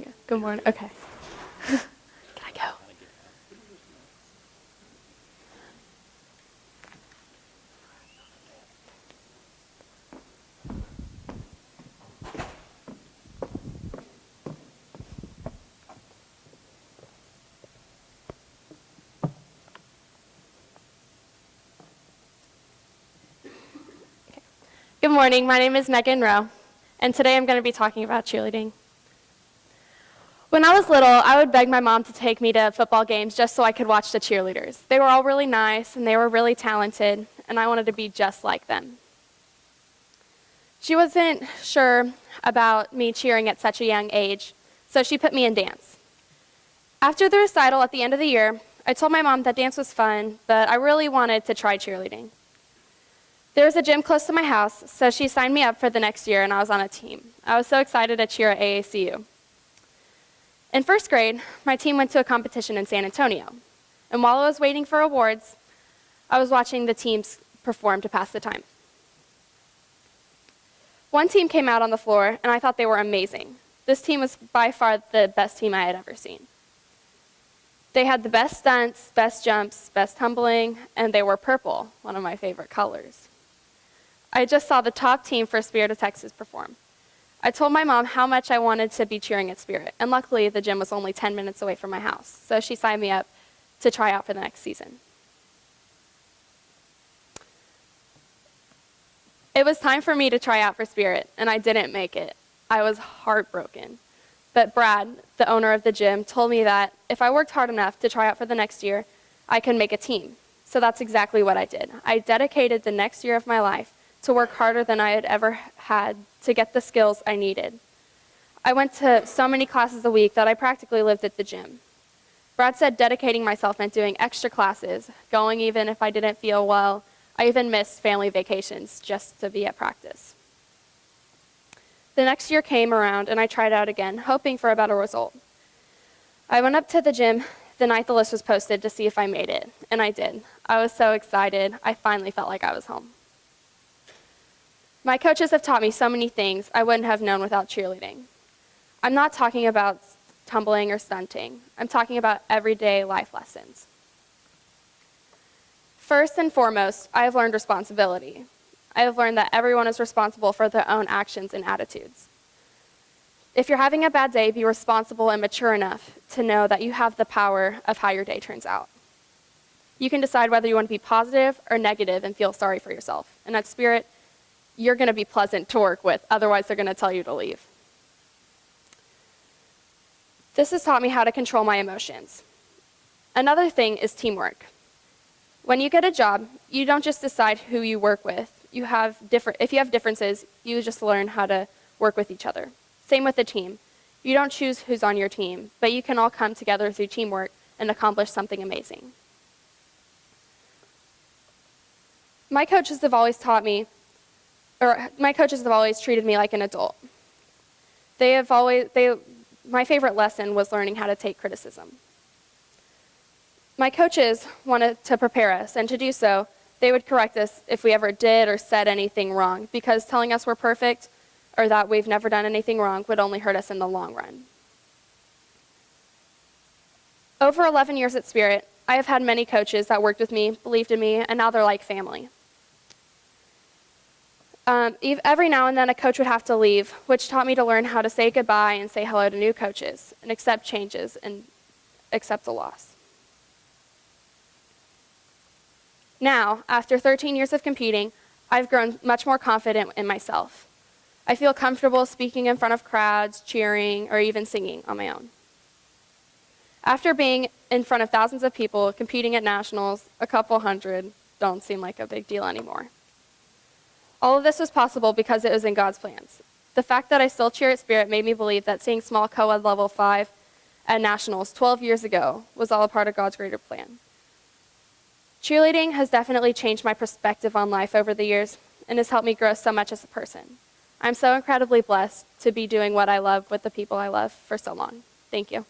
Good morning. Okay. Can I go? Good morning. My name is Megan Rowe, and today I'm going to be talking about cheerleading. When I was little, I would beg my mom to take me to football games just so I could watch the cheerleaders. They were all really nice, and they were really talented, and I wanted to be just like them. She wasn't sure about me cheering at such a young age, so she put me in dance. After the recital at the end of the year, I told my mom that dance was fun, but I really wanted to try cheerleading. There was a gym close to my house, so she signed me up for the next year, and I was on a team. I was so excited to cheer at AACU. In first grade, my team went to a competition in San Antonio, and while I was waiting for awards, I was watching the teams perform to pass the time. One team came out on the floor, and I thought they were amazing. This team was by far the best team I had ever seen. They had the best stunts, best jumps, best tumbling, and they were purple, one of my favorite colors. I just saw the top team for Spirit of Texas perform. I told my mom how much I wanted to be cheering at Spirit, and luckily the gym was only 10 minutes away from my house, so she signed me up to try out for the next season. It was time for me to try out for Spirit, and I didn't make it. I was heartbroken. But Brad, the owner of the gym, told me that if I worked hard enough to try out for the next year, I could make a team. So that's exactly what I did. I dedicated the next year of my life to work harder than I had ever had to get the skills I needed. I went to so many classes a week that I practically lived at the gym. Brad said dedicating myself meant doing extra classes, going even if I didn't feel well. I even missed family vacations just to be at practice. The next year came around and I tried out again, hoping for a better result. I went up to the gym the night the list was posted to see if I made it, and I did. I was so excited, I finally felt like I was home. My coaches have taught me so many things I wouldn't have known without cheerleading. I'm not talking about tumbling or stunting. I'm talking about everyday life lessons. First and foremost, I have learned responsibility. I have learned that everyone is responsible for their own actions and attitudes. If you're having a bad day, be responsible and mature enough to know that you have the power of how your day turns out. You can decide whether you want to be positive or negative and feel sorry for yourself. And at Spirit, you're going to be pleasant to work with, otherwise they're going to tell you to leave. This has taught me how to control my emotions. Another thing is teamwork. When you get a job, you don't just decide who you work with. If you have differences, you just learn how to work with each other. Same with the team. You don't choose who's on your team, but you can all come together through teamwork and accomplish something amazing. My coaches have always treated me like an adult. My favorite lesson was learning how to take criticism. My coaches wanted to prepare us, and to do so, they would correct us if we ever did or said anything wrong, because telling us we're perfect or that we've never done anything wrong would only hurt us in the long run. Over 11 years at Spirit, I have had many coaches that worked with me, believed in me, and now they're like family. Every now and then a coach would have to leave, which taught me to learn how to say goodbye and say hello to new coaches, and accept changes and accept the loss. Now, after 13 years of competing, I've grown much more confident in myself. I feel comfortable speaking in front of crowds, cheering, or even singing on my own. After being in front of thousands of people, competing at nationals, a couple hundred don't seem like a big deal anymore. All of this was possible because it was in God's plans. The fact that I still cheer at Spirit made me believe that seeing small co-ed level 5 at nationals 12 years ago was all a part of God's greater plan. Cheerleading has definitely changed my perspective on life over the years and has helped me grow so much as a person. I'm so incredibly blessed to be doing what I love with the people I love for so long. Thank you.